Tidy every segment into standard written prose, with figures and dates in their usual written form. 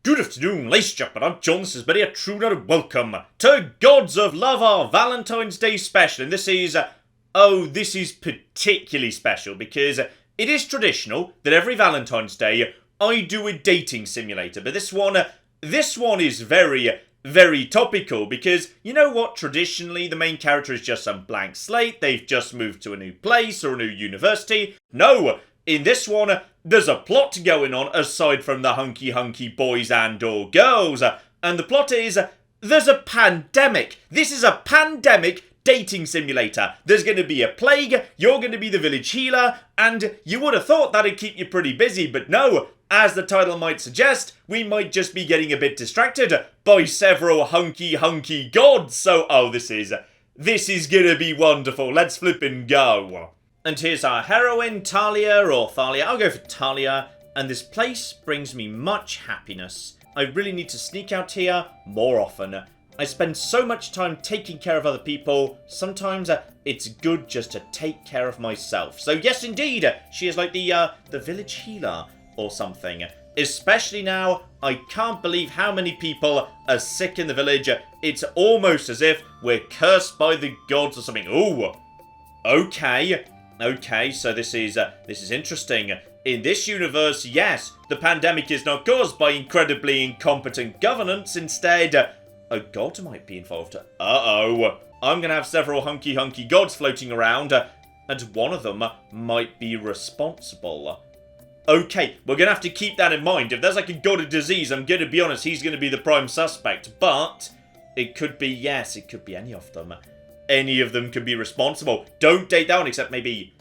Good afternoon, ladies and gentlemen, I'm John, this is Betty, a true note, welcome to Gods of Love, our Valentine's Day special, and this is particularly special because it is traditional that every Valentine's Day I do a dating simulator, but this one is very, very topical because, you know what, traditionally the main character is just some blank slate, they've just moved to a new place or a new university. No! In this one, there's a plot going on aside from the hunky boys and or girls. And the plot is, there's a pandemic. This is a pandemic dating simulator. There's going to be a plague, you're going to be the village healer, and you would have thought that'd keep you pretty busy, but no. As the title might suggest, we might just be getting a bit distracted by several hunky gods. So, this is going to be wonderful. Let's flip and go. And here's our heroine, Talia, or Thalia. I'll go for Talia. And this place brings me much happiness. I really need to sneak out here more often. I spend so much time taking care of other people. Sometimes it's good just to take care of myself. So yes, indeed, she is like the village healer or something. Especially now, I can't believe how many people are sick in the village. It's almost as if we're cursed by the gods or something. Ooh, Okay, so this is interesting. In this universe, yes, the pandemic is not caused by incredibly incompetent governance. Instead, a god might be involved. I'm gonna have several hunky gods floating around, and one of them might be responsible. Okay, we're gonna have to keep that in mind. If there's like a god of disease, I'm gonna be honest, he's gonna be the prime suspect. But it could be, yes, it could be any of them. Any of them could be responsible. Don't date that one, except maybe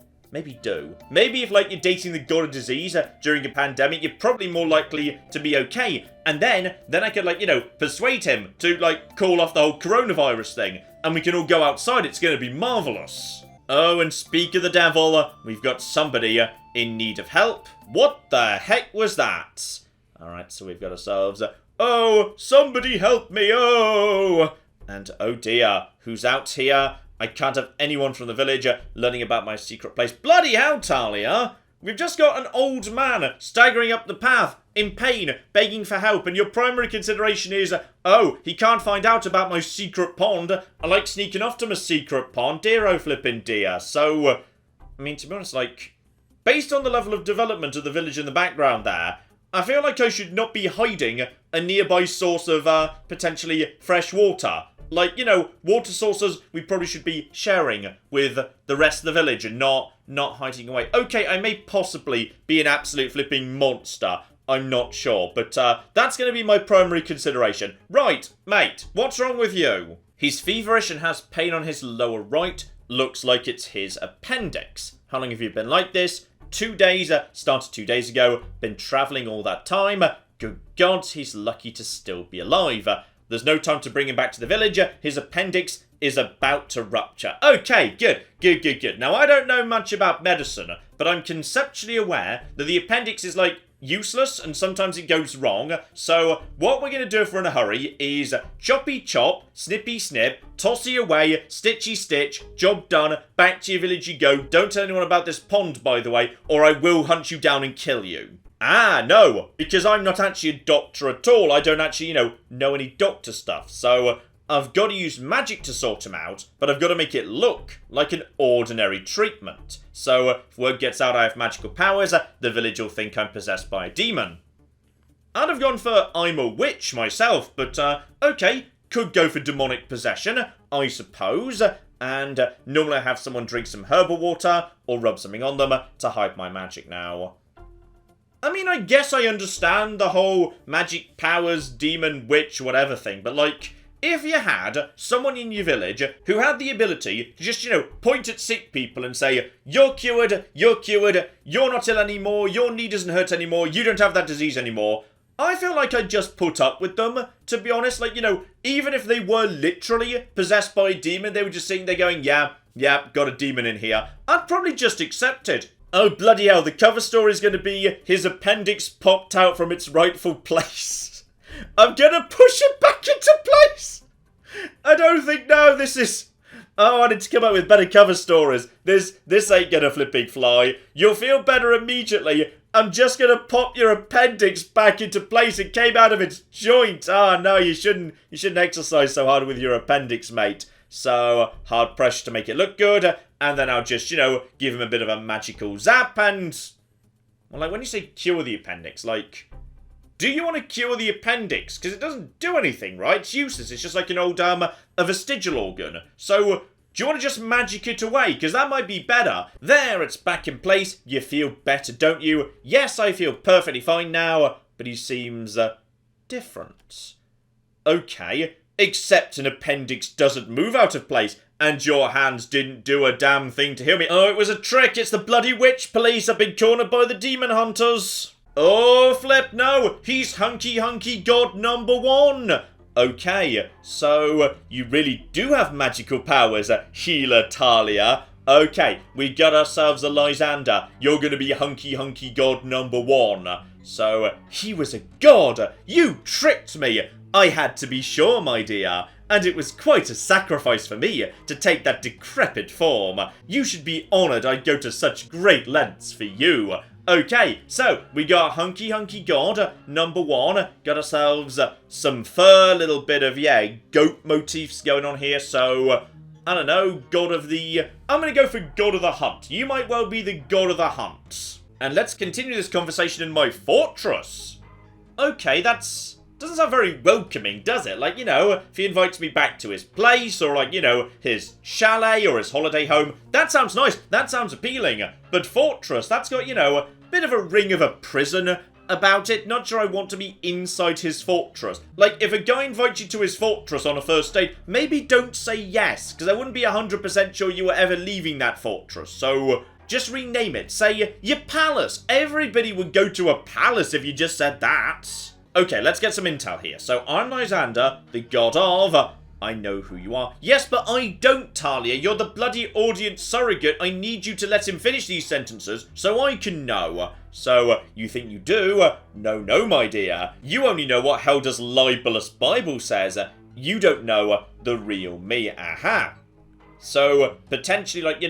do. Maybe if, like, you're dating the god of disease during a pandemic, you're probably more likely to be okay. And then I could, like, you know, persuade him to, like, call off the whole coronavirus thing. And we can all go outside. It's going to be marvellous. Oh, and speak of the devil, we've got somebody in need of help. What the heck was that? Alright, so we've got ourselves, oh, somebody help me, oh! And oh dear, who's out here? I can't have anyone from the village learning about my secret place. Bloody hell, Talia! We've just got an old man staggering up the path, in pain, begging for help, and your primary consideration is, oh, he can't find out about my secret pond. I like sneaking off to my secret pond, dear oh flippin' dear. So, I mean, to be honest, like, based on the level of development of the village in the background there, I feel like I should not be hiding a nearby source of, potentially fresh water. Like, you know, water sources we probably should be sharing with the rest of the village and not hiding away. Okay, I may possibly be an absolute flipping monster. I'm not sure, but that's going to be my primary consideration. Right, mate, what's wrong with you? He's feverish and has pain on his lower right. Looks like it's his appendix. How long have you been like this? 2 days. Started 2 days ago. Been travelling all that time. Good gods, he's lucky to still be alive. There's no time to bring him back to the village. His appendix is about to rupture. Okay, good. Now, I don't know much about medicine, but I'm conceptually aware that the appendix is, like, useless and sometimes it goes wrong. So, what we're going to do if we're in a hurry is choppy chop, snippy snip, tossy away, stitchy stitch, job done, back to your village you go. Don't tell anyone about this pond, by the way, or I will hunt you down and kill you. Ah, no, because I'm not actually a doctor at all. I don't actually, know any doctor stuff. So I've got to use magic to sort him out, but I've got to make it look like an ordinary treatment. So if word gets out I have magical powers, the village will think I'm possessed by a demon. I'd have gone for I'm a witch myself, but okay, could go for demonic possession, I suppose. And normally I have someone drink some herbal water or rub something on them to hide my magic now. I mean, I guess I understand the whole magic powers, demon, witch, whatever thing, but like, if you had someone in your village who had the ability to just, point at sick people and say, you're cured, you're not ill anymore, your knee doesn't hurt anymore, you don't have that disease anymore, I feel like I'd just put up with them, to be honest. Like, even if they were literally possessed by a demon, they were just sitting there going, yeah, got a demon in here, I'd probably just accept it. Oh, bloody hell, the cover story is going to be his appendix popped out from its rightful place. I'm going to push it back into place. I don't think, no, this is... Oh, I need to come up with better cover stories. This ain't going to flipping fly. You'll feel better immediately, I'm just gonna pop your appendix back into place. It came out of its joint. Ah, no, you shouldn't exercise so hard with your appendix, mate. So, hard pressure to make it look good. And then I'll just, give him a bit of a magical zap and... Well, like, when you say cure the appendix, like... Do you want to cure the appendix? Because it doesn't do anything, right? It's useless. It's just like an old, a vestigial organ. So... Do you want to just magic it away? Because that might be better. There, it's back in place. You feel better, don't you? Yes, I feel perfectly fine now. But he seems, different. Okay. Except an appendix doesn't move out of place. And your hands didn't do a damn thing to heal me. Oh, it was a trick. It's the bloody witch police. I've been cornered by the demon hunters. Oh, flip, no. He's hunky god number 1. Okay, so you really do have magical powers, Healer Talia. Okay, we got ourselves a Lysander. You're gonna be hunky god number 1. So, he was a god. You tricked me. I had to be sure, my dear. And it was quite a sacrifice for me to take that decrepit form. You should be honoured I'd go to such great lengths for you. Okay, so we got hunky god number 1. Got ourselves some fur, little bit of, goat motifs going on here. So, I don't know, god of the... I'm going to go for god of the hunt. You might well be the god of the hunt. And let's continue this conversation in my fortress. Okay, that's... Doesn't sound very welcoming, does it? Like, if he invites me back to his place, or like, his chalet or his holiday home, that sounds nice, that sounds appealing. But fortress, that's got, a bit of a ring of a prison about it. Not sure I want to be inside his fortress. Like, if a guy invites you to his fortress on a first date, maybe don't say yes, because I wouldn't be 100% sure you were ever leaving that fortress. So... just rename it. Say, your palace. Everybody would go to a palace if you just said that. Okay, let's get some intel here. So, I'm Lysander, the god of... I know who you are. Yes, but I don't, Talia. You're the bloody audience surrogate. I need you to let him finish these sentences so I can know. So, you think you do? No, my dear. You only know what Helder's libelous Bible says. You don't know the real me. Aha. So, potentially, like,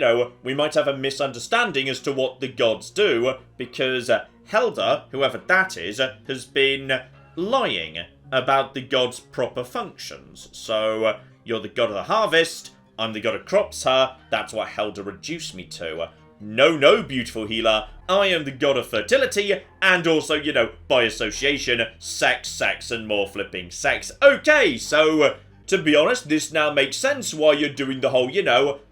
we might have a misunderstanding as to what the gods do, because Helder, whoever that is, has been lying about the god's proper functions. So, you're the god of the harvest, I'm the god of crops, that's what Helder reduced me to. No, beautiful healer, I am the god of fertility, and also, by association, sex, and more flipping sex. Okay, so... to be honest, this now makes sense why you're doing the whole,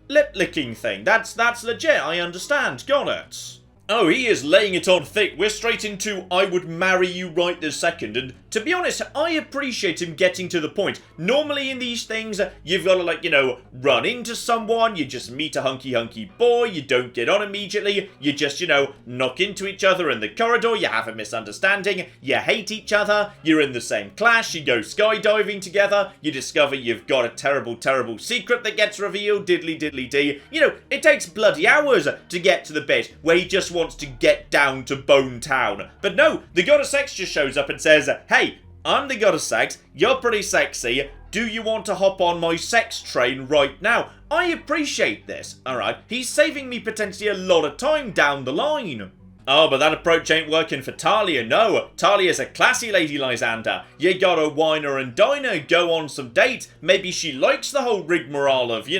lip-licking thing. That's legit, I understand. Got it. Oh, he is laying it on thick. We're straight into I would marry you right this second. And to be honest, I appreciate him getting to the point. Normally in these things, you've got to, run into someone. You just meet a hunky boy. You don't get on immediately. You just, knock into each other in the corridor. You have a misunderstanding. You hate each other. You're in the same class. You go skydiving together. You discover you've got a terrible secret that gets revealed. Diddly-diddly-dee. It takes bloody hours to get to the bit where he just wants to get down to Bone Town. But no, the god of sex just shows up and says, hey, I'm the god of sex, you're pretty sexy, do you want to hop on my sex train right now? I appreciate this, alright? He's saving me potentially a lot of time down the line. Oh, but that approach ain't working for Talia, no. Talia's a classy lady, Lysander. You gotta wine her and dine her, go on some dates. Maybe she likes the whole rigmarole of,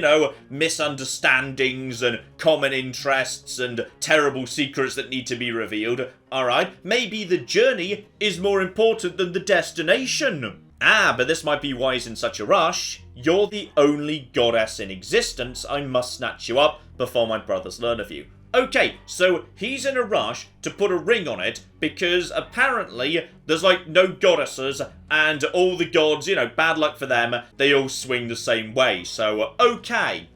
misunderstandings and common interests and terrible secrets that need to be revealed. Alright, maybe the journey is more important than the destination. Ah, but this might be why he's in such a rush. You're the only goddess in existence. I must snatch you up before my brothers learn of you. Okay, so he's in a rush to put a ring on it because apparently there's no goddesses and all the gods, bad luck for them, they all swing the same way. So, okay.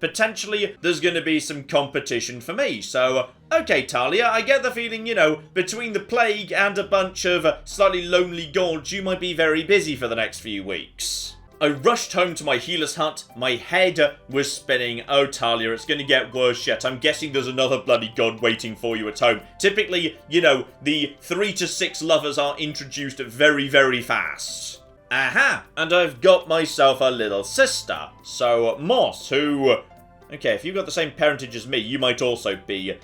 Potentially there's going to be some competition for me. So, okay, Talia, I get the feeling, between the plague and a bunch of slightly lonely gods, you might be very busy for the next few weeks. I rushed home to my healer's hut. My head was spinning. Oh, Talia, it's going to get worse yet. I'm guessing there's another bloody god waiting for you at home. Typically, the 3 to 6 lovers are introduced very, very fast. Aha! And I've got myself a little sister. So, Moss, who... Okay, if you've got the same parentage as me, you might also be,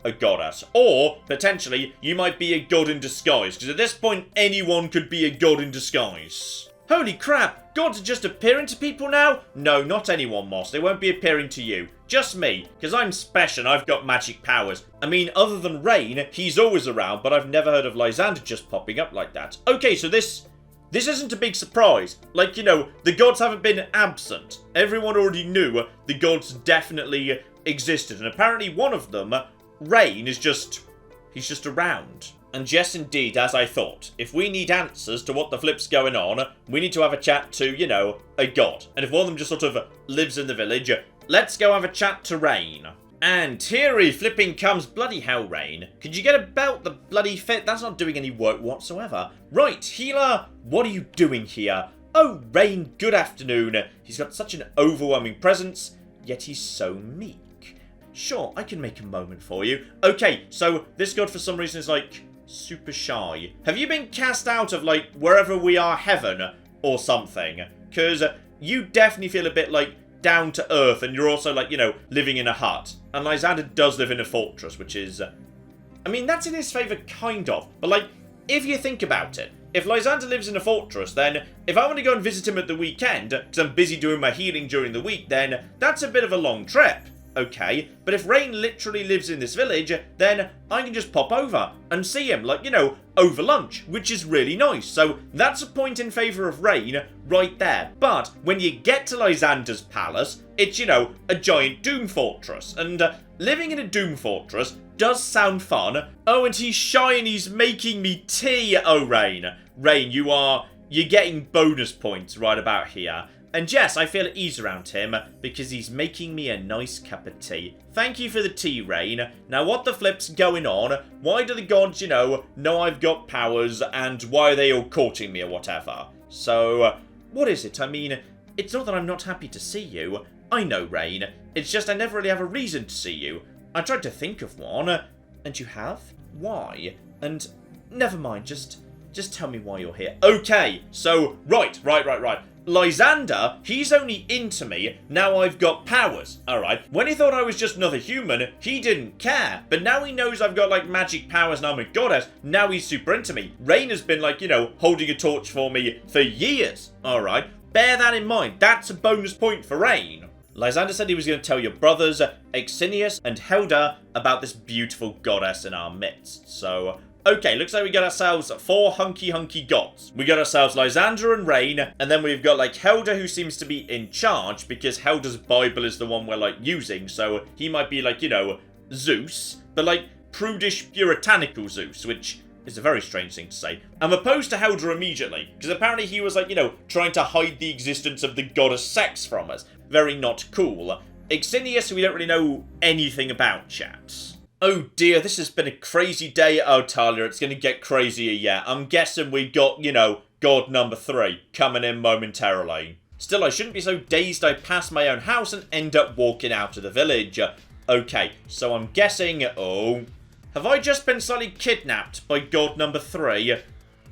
a goddess. Or, potentially, you might be a god in disguise, because at this point, anyone could be a god in disguise. Holy crap, gods are just appearing to people now? No, not anyone, Moss. They won't be appearing to you. Just me, because I'm special and I've got magic powers. I mean, other than Rain, he's always around, but I've never heard of Lysander just popping up like that. Okay, so this isn't a big surprise. Like, you know, the gods haven't been absent. Everyone already knew the gods definitely existed, and apparently one of them, Rain, he's just around. And yes, indeed, as I thought, if we need answers to what the flip's going on, we need to have a chat to, you know, a god. And if one of them just sort of lives in the village, let's go have a chat to Rain. And here he flipping comes. Bloody hell, Rain. Could you get a belt that bloody fit? That's not doing any work whatsoever. Right, healer, what are you doing here? Oh, Rain, good afternoon. He's got such an overwhelming presence, yet he's so meek. Sure, I can make a moment for you. Okay, so this god for some reason is like super shy. Have you been cast out of like wherever we are, heaven or something? Because you definitely feel a bit like down to earth, and you're also like, you know, living in a hut. And Lysander does live in a fortress, which is, I mean, that's in his favour, kind of. But like, if you think about it, if Lysander lives in a fortress, then if I want to go and visit him at the weekend, because I'm busy doing my healing during the week, then that's a bit of a long trip. Okay, but if Rain literally lives in this village, then I can just pop over and see him, like, you know, over lunch, which is really nice. So that's a point in favour of Rain right there. But when you get to Lysander's palace, it's, you know, a giant Doom Fortress. And living in a Doom Fortress does sound fun. Oh, and he's shy and he's making me tea. Oh, Rain. Rain, you're getting bonus points right about here. And yes, I feel at ease around him, because he's making me a nice cup of tea. Thank you for the tea, Rain. Now, what the flip's going on? Why do the gods, you know I've got powers, and why are they all courting me or whatever? So, what is it? I mean, it's not that I'm not happy to see you. I know, Rain. It's just I never really have a reason to see you. I tried to think of one. And you have? Why? And, never mind, just tell me why you're here. Okay, so, right. Lysander, he's only into me now I've got powers, alright? When he thought I was just another human, he didn't care. But now he knows I've got, like, magic powers and I'm a goddess, now he's super into me. Rain has been, like, you know, holding a torch for me for years, alright? Bear that in mind. That's a bonus point for Rain. Lysander said he was going to tell your brothers, Exinius and Helda, about this beautiful goddess in our midst. So, okay, looks like we got ourselves 4 hunky gods. We got ourselves Lysander and Rain, and then we've got, like, Helda, who seems to be in charge, because Helda's Bible is the one we're, like, using, so he might be, like, you know, Zeus, but, like, prudish, puritanical Zeus, which is a very strange thing to say. I'm opposed to Helda immediately, because apparently he was, like, you know, trying to hide the existence of the goddess Sex from us. Very not cool. Exinius, we don't really know anything about, chaps. Oh dear, this has been a crazy day. Oh, Talia, it's going to get crazier yet. I'm guessing we got, you know, god number 3 coming in momentarily. Still, I shouldn't be so dazed I pass my own house and end up walking out of the village. Okay, so I'm guessing, oh, have I just been slightly kidnapped by god number 3?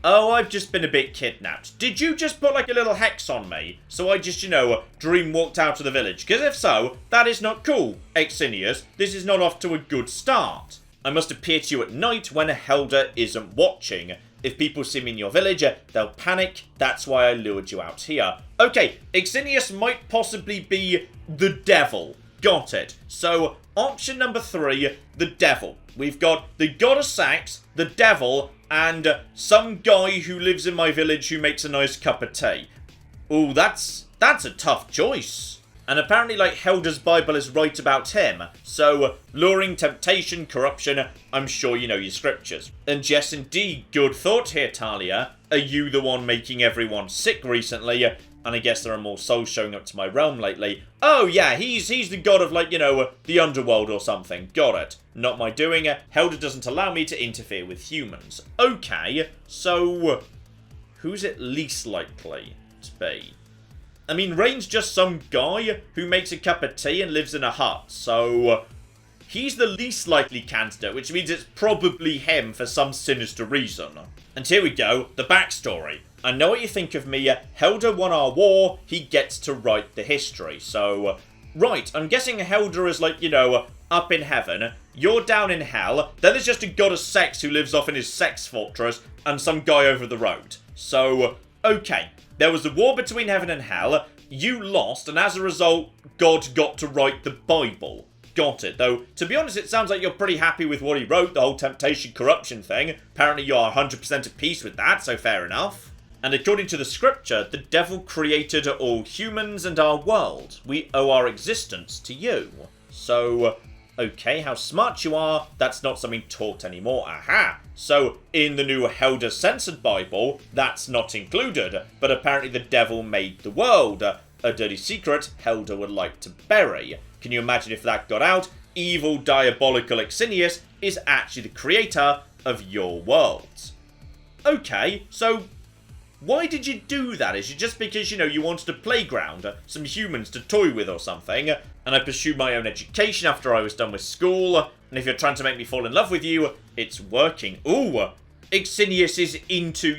Oh, I've just been a bit kidnapped. Did you just put, like, a little hex on me? So I just, you know, dream walked out of the village? Because if so, that is not cool, Exinius. This is not off to a good start. I must appear to you at night when Helda isn't watching. If people see me in your village, they'll panic. That's why I lured you out here. Okay, Exinius might possibly be the devil. Got it. So, option number 3, the devil. We've got the goddess Sax, the devil, and some guy who lives in my village who makes a nice cup of tea. Ooh, that's a tough choice. And apparently, like, Helda's Bible is right about him. So, luring, temptation, corruption, I'm sure you know your scriptures. And yes, indeed, good thought here, Talia. Are you the one making everyone sick recently? And I guess there are more souls showing up to my realm lately. Oh yeah, he's the god of, like, you know, the underworld or something. Got it. Not my doing. Helda doesn't allow me to interfere with humans. Okay, so who's it least likely to be? I mean, Rain's just some guy who makes a cup of tea and lives in a hut, so he's the least likely candidate, which means it's probably him for some sinister reason. And here we go, the backstory. I know what you think of me. Helda won our war. He gets to write the history. So, right, I'm guessing Helda is, like, you know, up in heaven. you're down in hell, then there's just a god of sex who lives off in his sex fortress, and some guy over the road. So, okay, there was a war between heaven and hell, you lost, and as a result, God got to write the Bible. Got it. Though, to be honest, it sounds like you're pretty happy with what he wrote, the whole temptation corruption thing. Apparently you're 100% at peace with that, so fair enough. And according to the scripture, the devil created all humans and our world. We owe our existence to you. So, okay, how smart you are, that's not something taught anymore. Aha! So, in the new Helder Censored Bible, that's not included. But apparently the devil made the world. A dirty secret Helder would like to bury. Can you imagine if that got out? Evil, diabolical Exinius is actually the creator of your worlds. Okay, so why did you do that? Is it just because, you wanted a playground, some humans to toy with or something, and I pursued my own education after I was done with school, and if you're trying to make me fall in love with you, it's working. Ooh, Exinius is into,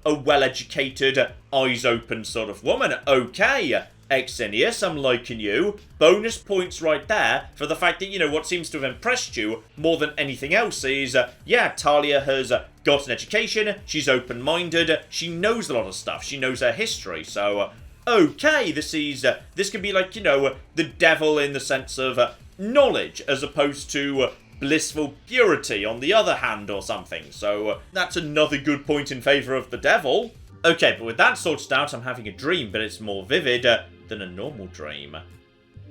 a well-educated, eyes-open sort of woman. Okay, Exinius, I'm liking you. Bonus points right there for the fact that, what seems to have impressed you more than anything else is, Talia has got an education, she's open-minded, she knows a lot of stuff, she knows her history, so, okay, this can be like, the devil in the sense of knowledge, as opposed to blissful purity on the other hand or something, so that's another good point in favour of the devil. Okay, but with that sorted out, I'm having a dream, but it's more vivid than a normal dream.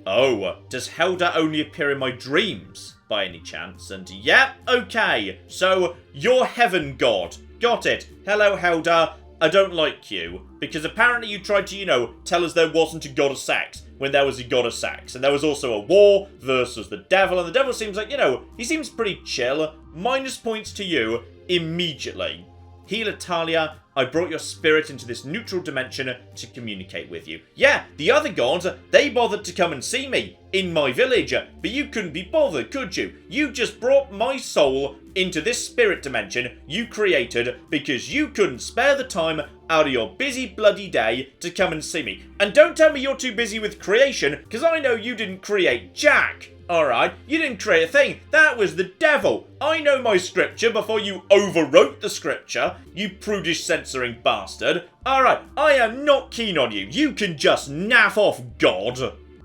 Oh, does Helder only appear in my dreams, by any chance? And yeah, okay, so you're heaven god. Got it. Hello, Helder. I don't like you, because apparently you tried to, tell us there wasn't a god of sex, when there was a god of sex, and there was also a war versus the devil, and the devil seems like, he seems pretty chill. Minus points to you immediately. Healer Talia, I brought your spirit into this neutral dimension to communicate with you. Yeah, the other gods, they bothered to come and see me in my village, but you couldn't be bothered, could you? You just brought my soul into this spirit dimension you created because you couldn't spare the time out of your busy bloody day to come and see me. And don't tell me you're too busy with creation, because I know you didn't create Jack. Alright, you didn't create a thing. That was the devil. I know my scripture before you overwrote the scripture, you prudish censoring bastard. Alright, I am not keen on you. You can just naff off, God.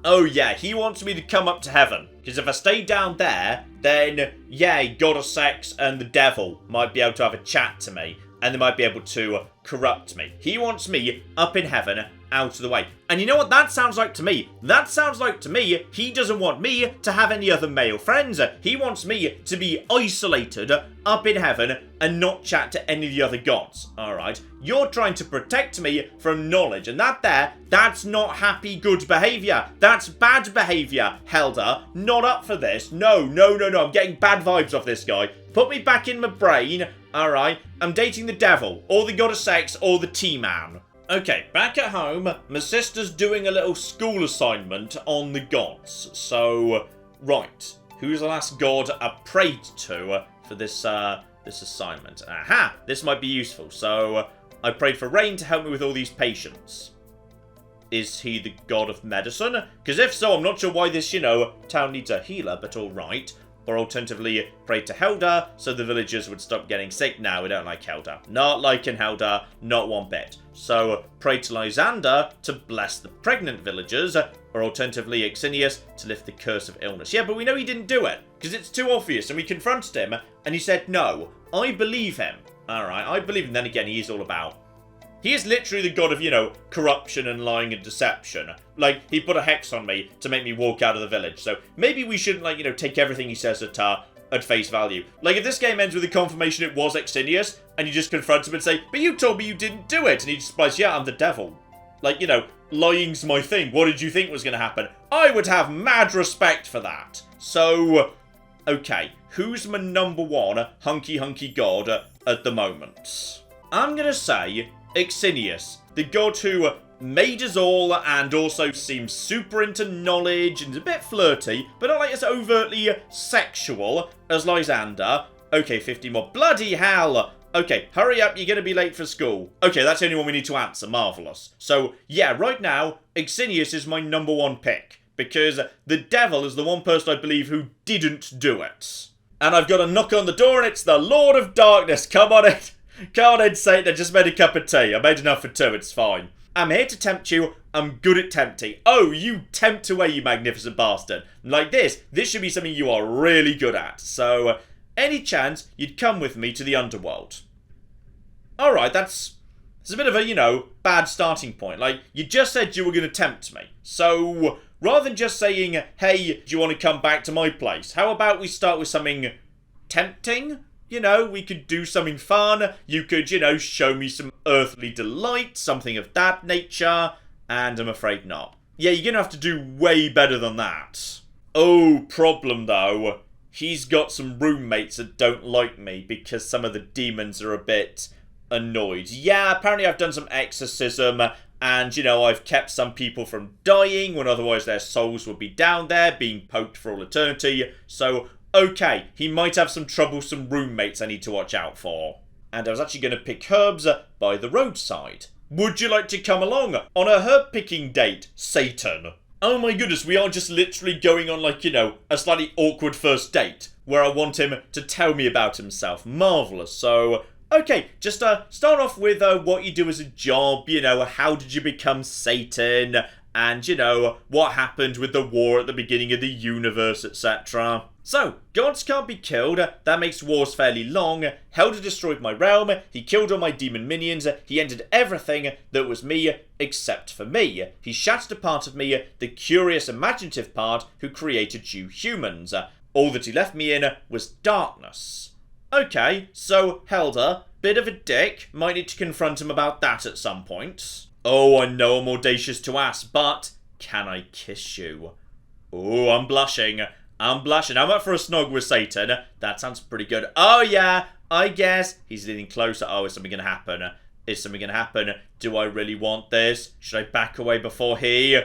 Oh yeah, he wants me to come up to heaven. Because if I stay down there, then, yeah, God of sex and the devil might be able to have a chat to me. And they might be able to corrupt me. He wants me up in heaven, out of the way. And you know what that sounds like to me? That sounds like to me, he doesn't want me to have any other male friends. He wants me to be isolated up in heaven and not chat to any of the other gods. Alright? You're trying to protect me from knowledge. And that's not happy good behaviour. That's bad behaviour, Helder. Not up for this. No. I'm getting bad vibes off this guy. Put me back in my brain. Alright, I'm dating the devil, or the god of sex, or the T-man. Okay, back at home, my sister's doing a little school assignment on the gods. So, right, who's the last god I prayed to for this assignment? Aha, this might be useful. So, I prayed for rain to help me with all these patients. Is he the god of medicine? Because if so, I'm not sure why this, town needs a healer, but alright. Or alternatively, pray to Helder so the villagers would stop getting sick. No, we don't like Helder. Not liking Helder, not one bit. So, pray to Lysander to bless the pregnant villagers, or alternatively, Exinius to lift the curse of illness. Yeah, but we know he didn't do it, because it's too obvious, and we confronted him, and he said no. I believe him. Alright, I believe him. Then again, he is all about... He is literally the god of, corruption and lying and deception. Like, he put a hex on me to make me walk out of the village. So, maybe we shouldn't, take everything he says at face value. Like, if this game ends with a confirmation it was Exinius, and you just confront him and say, but you told me you didn't do it, and he just replies, yeah, I'm the devil. Like, lying's my thing. What did you think was going to happen? I would have mad respect for that. So, okay, who's my number one hunky god at the moment? I'm going to say... Exinius, the god who made us all and also seems super into knowledge and is a bit flirty, but not like as overtly sexual as Lysander. Okay, 50 more. Bloody hell! Okay, hurry up, you're going to be late for school. Okay, that's the only one we need to answer. Marvellous. So, yeah, right now, Exinius is my number one pick. because the devil is the one person I believe who didn't do it. And I've got a knock on the door and it's the Lord of Darkness. Come on in. Come on in, Satan. I just made a cup of tea. I made enough for two. It's fine. I'm here to tempt you. I'm good at tempting. Oh, you tempt away, you magnificent bastard. Like this should be something you are really good at. So, any chance you'd come with me to the underworld? Alright, that's a bit of a, bad starting point. Like, you just said you were going to tempt me. So, rather than just saying, hey, do you want to come back to my place? How about we start with something tempting? We could do something fun. You could, show me some earthly delight, something of that nature. And I'm afraid not. Yeah, you're going to have to do way better than that. Oh, problem though. He's got some roommates that don't like me because some of the demons are a bit annoyed. Yeah, apparently I've done some exorcism and, I've kept some people from dying when otherwise their souls would be down there being poked for all eternity. So, okay, he might have some troublesome roommates I need to watch out for. And I was actually going to pick herbs by the roadside. Would you like to come along on a herb picking date, Satan? Oh my goodness, we are just literally going on a slightly awkward first date where I want him to tell me about himself. Marvellous. So, okay, just start off with what you do as a job, how did you become Satan, and, what happened with the war at the beginning of the universe, etc. So, gods can't be killed, that makes wars fairly long, Helder destroyed my realm, he killed all my demon minions, he ended everything that was me except for me. He shattered a part of me, the curious imaginative part who created you humans. All that he left me in was darkness. Okay, so Helder, bit of a dick, might need to confront him about that at some point. Oh, I know I'm audacious to ask, but can I kiss you? Oh, I'm blushing. I'm up for a snog with Satan. That sounds pretty good. Oh, yeah, I guess. He's leaning closer. Oh, is something going to happen? Is something going to happen? Do I really want this? Should I back away before he...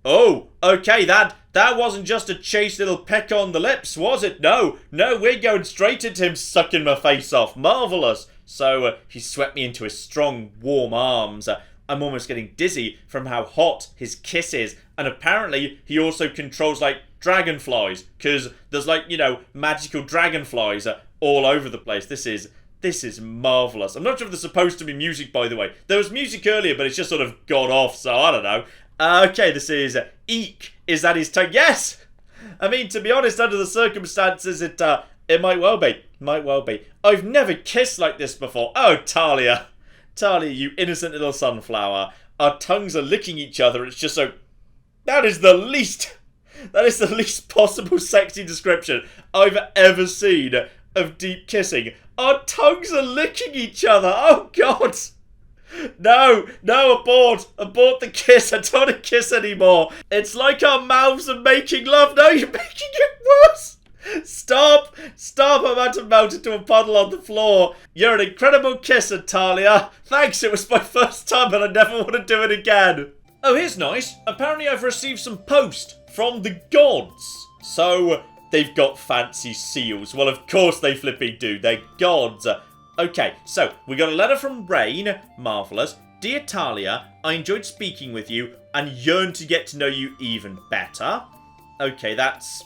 Oh, okay, that wasn't just a chaste little peck on the lips, was it? No, we're going straight into him sucking my face off. Marvellous. So, he swept me into his strong, warm arms. I'm almost getting dizzy from how hot his kiss is. And apparently, he also controls, dragonflies. Because there's, magical dragonflies all over the place. This is marvellous. I'm not sure if there's supposed to be music, by the way. There was music earlier, but it's just sort of gone off, so I don't know. Okay, this is Eek. Is that his tongue? Yes! I mean, to be honest, under the circumstances, it might well be. Might well be. I've never kissed like this before. Oh, Talia. Talia, you innocent little sunflower. Our tongues are licking each other. It's just so... That is the least possible sexy description I've ever seen of deep kissing. Our tongues are licking each other. Oh, God. No, abort the kiss. I don't want to kiss anymore. It's like our mouths are making love. No, you're making it worse. Stop, I'm about to melt into a puddle on the floor. You're an incredible kisser, Talia. Thanks, it was my first time and I never want to do it again. Oh, here's nice. Apparently I've received some post from the gods. So, they've got fancy seals. Well, of course they flipping do. They're gods. Okay, so, we got a letter from Rain. Marvellous. Dear Talia, I enjoyed speaking with you and yearn to get to know you even better. Okay, that's...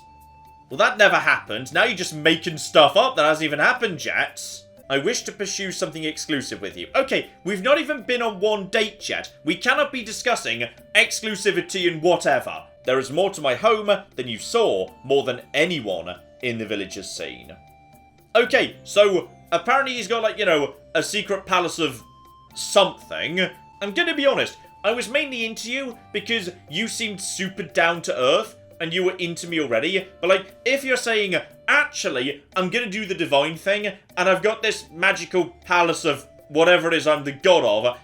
Well, that never happened. Now you're just making stuff up that hasn't even happened yet. I wish to pursue something exclusive with you. Okay, we've not even been on one date yet. We cannot be discussing exclusivity and whatever. There is more to my home than you saw, more than anyone in the village has seen. Okay, so apparently he's got, a secret palace of something. I'm gonna be honest, I was mainly into you because you seemed super down to earth. And you were into me already, but if you're saying, actually, I'm gonna do the divine thing, and I've got this magical palace of whatever it is I'm the god of,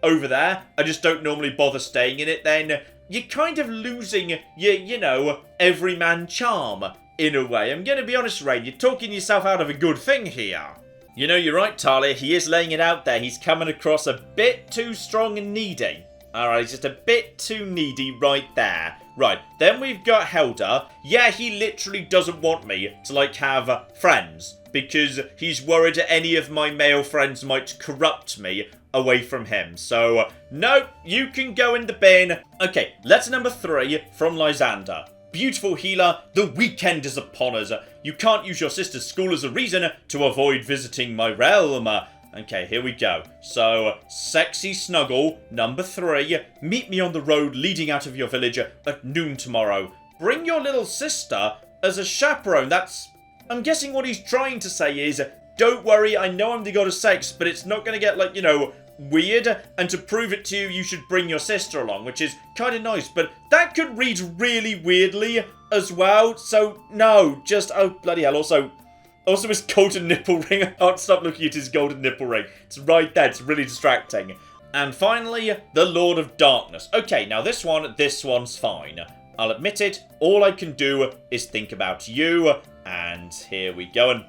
over there, I just don't normally bother staying in it, then you're kind of losing your, everyman charm, in a way. I'm gonna be honest, Rain, you're talking yourself out of a good thing here. You're right, Talia, he is laying it out there. He's coming across a bit too strong and needy. Alright, he's just a bit too needy right there. Right, then we've got Helder. Yeah, he literally doesn't want me to, like, have friends. Because he's worried that any of my male friends might corrupt me away from him. So, no, you can go in the bin. Okay, letter number 3 from Lysander. Beautiful healer, the weekend is upon us. You can't use your sister's school as a reason to avoid visiting my realm. Okay, here we go. So, sexy snuggle, number 3. Meet me on the road leading out of your village at noon tomorrow. Bring your little sister as a chaperone. I'm guessing what he's trying to say is, don't worry, I know I'm the god of sex, but it's not going to get, like, you know, weird. And to prove it to you, you should bring your sister along, which is kind of nice. But that could read really weirdly as well. So, no, just, oh, bloody hell. Also, his golden nipple ring. I can't stop looking at his golden nipple ring. It's right there. It's really distracting. And finally, the Lord of Darkness. Okay, now this one's fine. I'll admit it. All I can do is think about you. And here we go. And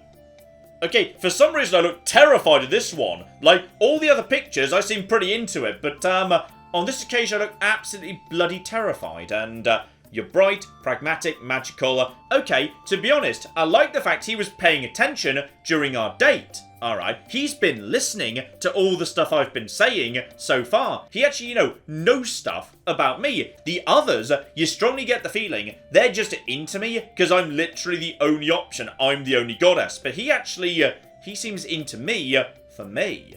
okay, for some reason I look terrified of this one. Like, all the other pictures, I seem pretty into it. But on this occasion, I look absolutely bloody terrified. And you're bright, pragmatic, magical. Okay, to be honest, I like the fact he was paying attention during our date. Alright, he's been listening to all the stuff I've been saying so far. He actually, knows stuff about me. The others, you strongly get the feeling they're just into me because I'm literally the only option. I'm the only goddess. But he actually, he seems into me for me.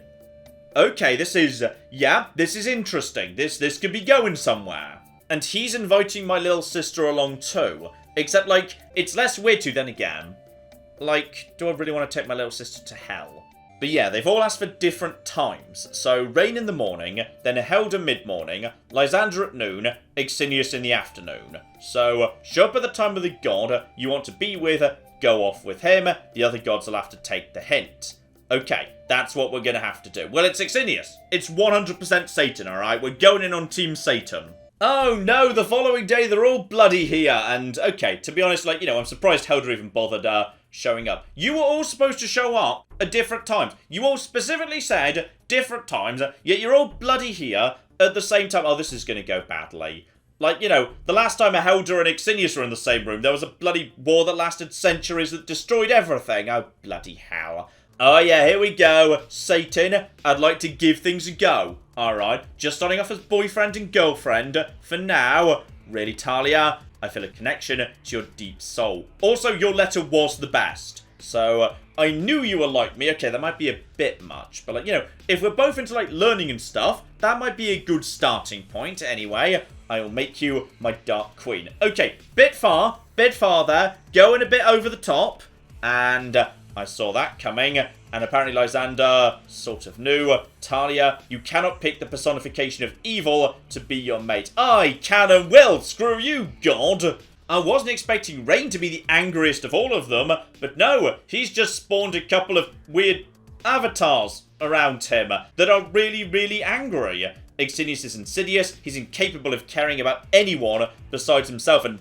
Okay, this is interesting. This could be going somewhere. And he's inviting my little sister along too. Except, like, it's less weird to then again. Like, do I really want to take my little sister to hell? But yeah, they've all asked for different times. So, Rain in the morning, then Helder mid-morning, Lysander at noon, Exinius in the afternoon. So, show up at the time of the god you want to be with, go off with him, the other gods will have to take the hint. Okay, that's what we're going to have to do. Well, it's Exinius. It's 100% Satan, alright? We're going in on Team Satan. Oh no, the following day they're all bloody here. And, okay, to be honest, like, I'm surprised Helder even bothered showing up. You were all supposed to show up at different times. You all specifically said different times, yet you're all bloody here at the same time. Oh, this is going to go badly. Like, the last time Helder and Exinius were in the same room, there was a bloody war that lasted centuries that destroyed everything. Oh, bloody hell. Oh yeah, here we go. Satan, I'd like to give things a go. Alright, just starting off as boyfriend and girlfriend for now. Really, Talia, I feel a connection to your deep soul. Also, your letter was the best. So, I knew you were like me. Okay, that might be a bit much. But, like, if we're both into, like, learning and stuff, that might be a good starting point. Anyway, I will make you my dark queen. Okay, bit far there. Going a bit over the top. And I saw that coming. And apparently Lysander sort of knew. Talia, you cannot pick the personification of evil to be your mate. I can and will. Screw you, God. I wasn't expecting Rain to be the angriest of all of them. But no, he's just spawned a couple of weird avatars around him that are really, really angry. Exinius is insidious. He's incapable of caring about anyone besides himself. And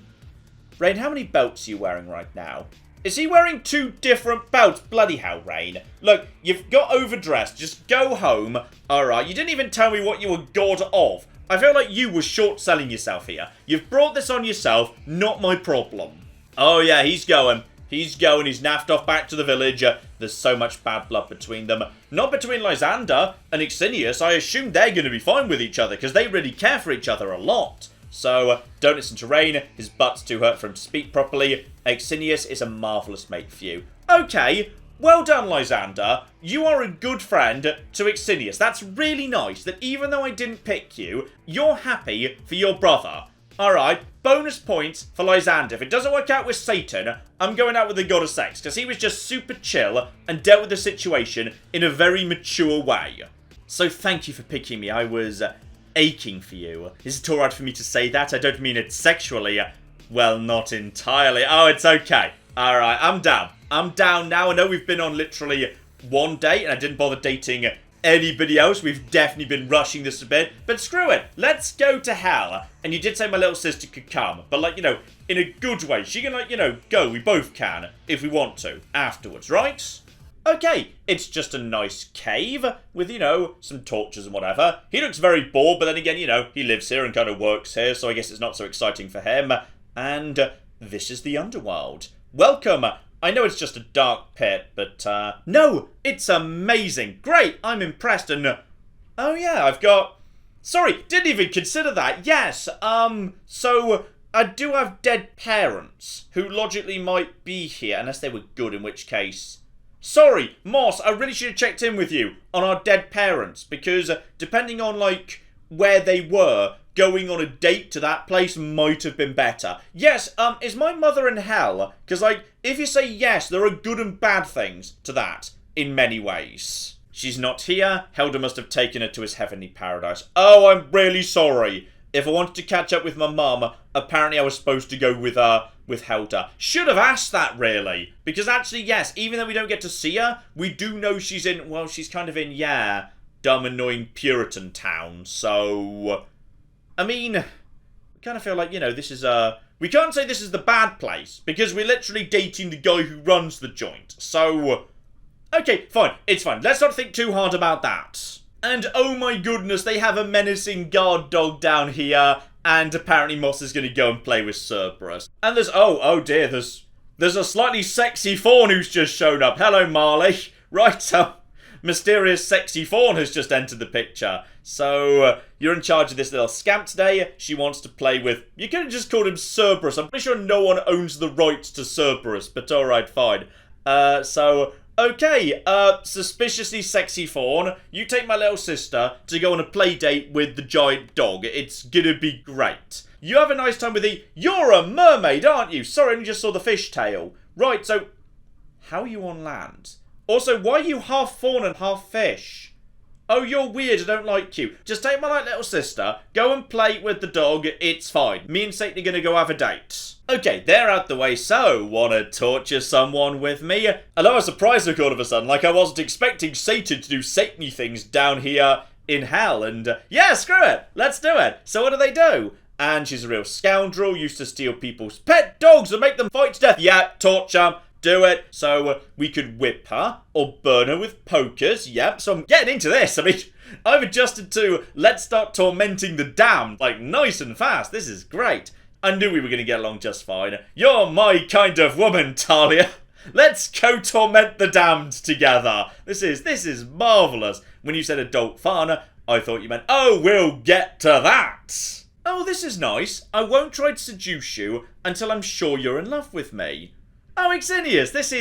Rain, how many belts are you wearing right now? Is he wearing 2 different belts? Bloody hell, Rain. Look, you've got overdressed. Just go home. Alright, you didn't even tell me what you were god of. I feel like you were short-selling yourself here. You've brought this on yourself, not my problem. Oh yeah, he's going. He's going. He's naffed off back to the village. There's so much bad blood between them. Not between Lysander and Exinius. I assume they're going to be fine with each other because they really care for each other a lot. So, don't listen to Rain. His butt's too hurt for him to speak properly. Exinius is a marvellous mate for you. Okay, well done, Lysander. You are a good friend to Exinius. That's really nice that even though I didn't pick you, you're happy for your brother. Alright, bonus points for Lysander. If it doesn't work out with Satan, I'm going out with the god of sex because he was just super chill and dealt with the situation in a very mature way. So thank you for picking me. I was aching for you. Is it alright for me to say that? I don't mean it sexually. Well, not entirely. Oh, it's okay. Alright, I'm down. I'm down now. I know we've been on literally 1 date and I didn't bother dating anybody else. We've definitely been rushing this a bit. But screw it. Let's go to hell. And you did say my little sister could come. But, like, in a good way. She can, like, go. We both can. If we want to. Afterwards, right? okay, it's just a nice cave with, you know, some torches and whatever. He looks very bored, but then again, you know, he lives here and kind of works here, so I guess it's not so exciting for him. And this is the underworld. Welcome. I know it's just a dark pit, but, no, it's amazing. Great, I'm impressed, and, oh yeah, I've got... Sorry, didn't even consider that. Yes, so I do have dead parents who logically might be here, unless they were good, in which case... Sorry, Moss, I really should have checked in with you on our dead parents, because depending on, like, where they were, going on a date to that place might have been better. Yes, is my mother in hell? Because, like, if you say yes, there are good and bad things to that, in many ways. She's not here. Helda must have taken her to his heavenly paradise. Oh, I'm really sorry. If I wanted to catch up with my mum, apparently I was supposed to go with Helda. Should have asked that, really. Because actually, yes, even though we don't get to see her, we do know she's in, well, she's kind of in, yeah, dumb, annoying Puritan town. So, I mean, we kind of feel like, you know, this is, we can't say this is the bad place, because we're literally dating the guy who runs the joint. So, okay, fine, it's fine. Let's not think too hard about that. And oh my goodness, they have a menacing guard dog down here, and apparently Moss is going to go and play with Cerberus. And there's, oh dear, there's a slightly sexy fawn who's just shown up. Hello, Marley. Right, so mysterious sexy fawn has just entered the picture. So, you're in charge of this little scamp today. She wants to play with, you could have just called him Cerberus. I'm pretty sure no one owns the rights to Cerberus, but alright, fine. Okay, suspiciously sexy fawn, you take my little sister to go on a play date with the giant dog. It's gonna be great. You have a nice time with the... You're a mermaid, aren't you? Sorry, I only just saw the fishtail. Right, so... How are you on land? Also, why are you half fawn and half fish? Oh, you're weird, I don't like you. Just take my little sister, go and play with the dog, it's fine. Me and Satan are gonna go have a date. Okay, they're out the way, so wanna torture someone with me? I know, a surprise look all of a sudden, like I wasn't expecting Satan to do Satan-y things down here in hell, and yeah, screw it, let's do it. So what do? And she's a real scoundrel, used to steal people's pet dogs and make them fight to death. Yeah, torture. Do it. So we could whip her or burn her with pokers. Yep, so I'm getting into this. I mean, I've adjusted to let's start tormenting the damned, like nice and fast. This is great. I knew we were going to get along just fine. You're my kind of woman, Talia. Let's go torment the damned together. This is marvellous. When you said adult fun, I thought you meant, oh, we'll get to that. Oh, this is nice. I won't try to seduce you until I'm sure you're in love with me. Oh, Exinius, this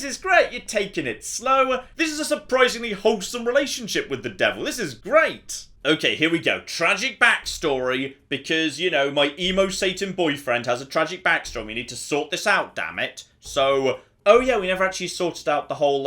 is great. You're taking it slow. This is a surprisingly wholesome relationship with the devil. This is great. Okay, here we go. Tragic backstory, because, you know, my emo Satan boyfriend has a tragic backstory. We need to sort this out, damn it. So, oh yeah, we never actually sorted out the whole,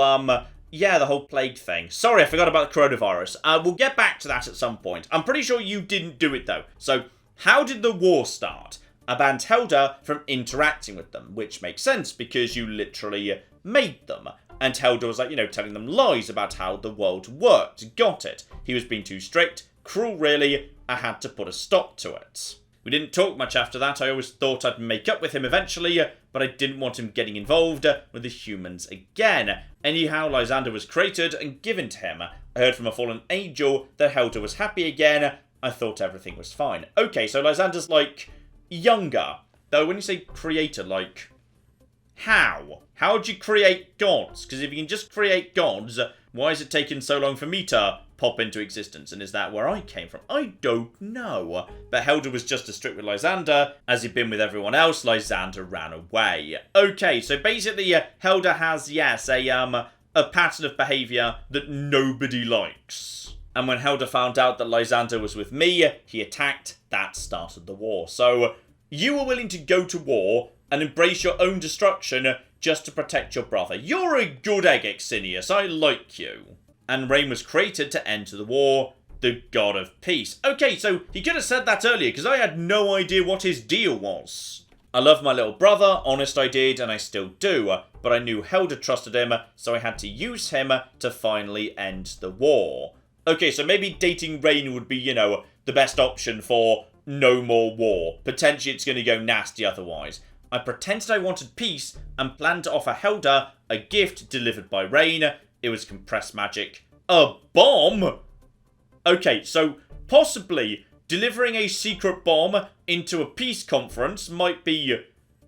yeah, the whole plague thing. Sorry, I forgot about the coronavirus. We'll get back to that at some point. I'm pretty sure you didn't do it, though. So, how did the war start? I banned Helda from interacting with them, which makes sense because you literally made them. And Helda was like, you know, telling them lies about how the world worked. Got it. He was being too strict. Cruel, really. I had to put a stop to it. We didn't talk much after that. I always thought I'd make up with him eventually, but I didn't want him getting involved with the humans again. Anyhow, Lysander was created and given to him. I heard from a fallen angel that Helda was happy again. I thought everything was fine. Okay, so Lysander's like... younger. Though when you say creator, like, how? How would you create gods? Because if you can just create gods, why is it taking so long for me to pop into existence? And is that where I came from? I don't know. But Helda was just as strict with Lysander as he'd been with everyone else. Lysander ran away. Okay, so basically Helda has, yes, a pattern of behaviour that nobody likes. And when Helda found out that Lysander was with me, he attacked. That started the war. So, you were willing to go to war and embrace your own destruction just to protect your brother. You're a good egg, Exinius. I like you. And Rain was created to enter the war, the god of peace. Okay, so he could have said that earlier, because I had no idea what his deal was. I love my little brother, honest I did, and I still do. But I knew Helda trusted him, so I had to use him to finally end the war. Okay, so maybe dating Rain would be, you know, the best option for no more war. Potentially it's going to go nasty otherwise. I pretended I wanted peace and planned to offer Helda a gift delivered by rain. It was compressed magic. A bomb? Okay, so possibly delivering a secret bomb into a peace conference might be...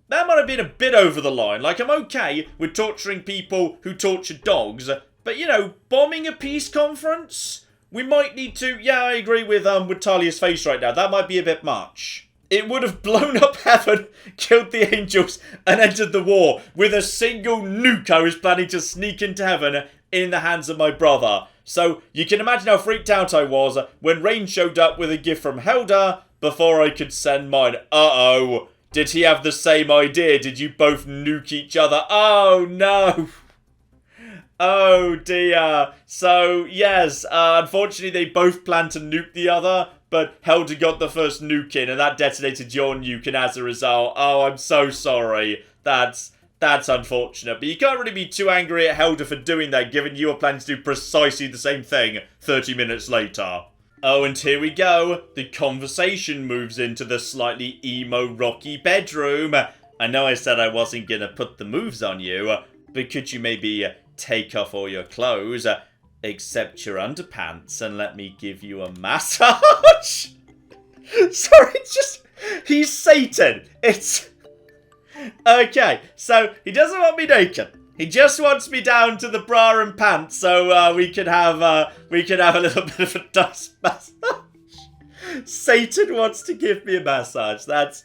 That might have been a bit over the line. Like, I'm okay with torturing people who torture dogs, but, you know, bombing a peace conference? We might need to... Yeah, I agree with Talia's face right now. That might be a bit much. It would have blown up heaven, killed the angels, and entered the war with a single nuke I was planning to sneak into heaven in the hands of my brother. So, you can imagine how freaked out I was when Rain showed up with a gift from Helda before I could send mine. Uh-oh. Did he have the same idea? Did you both nuke each other? Oh, no. Oh, dear. So, yes, unfortunately they both planned to nuke the other, but Helda got the first nuke in, and that detonated your nuke, and as a result, oh, I'm so sorry. That's unfortunate. But you can't really be too angry at Helda for doing that, given you were planning to do precisely the same thing 30 minutes later. Oh, and here we go. The conversation moves into the slightly emo, rocky bedroom. I know I said I wasn't gonna put the moves on you, but could you maybe take off all your clothes, except your underpants, and let me give you a massage? Sorry, it's just... He's Satan. It's... Okay, so he doesn't want me naked. He just wants me down to the bra and pants, so we can have a little bit of a dust massage. Satan wants to give me a massage. That's,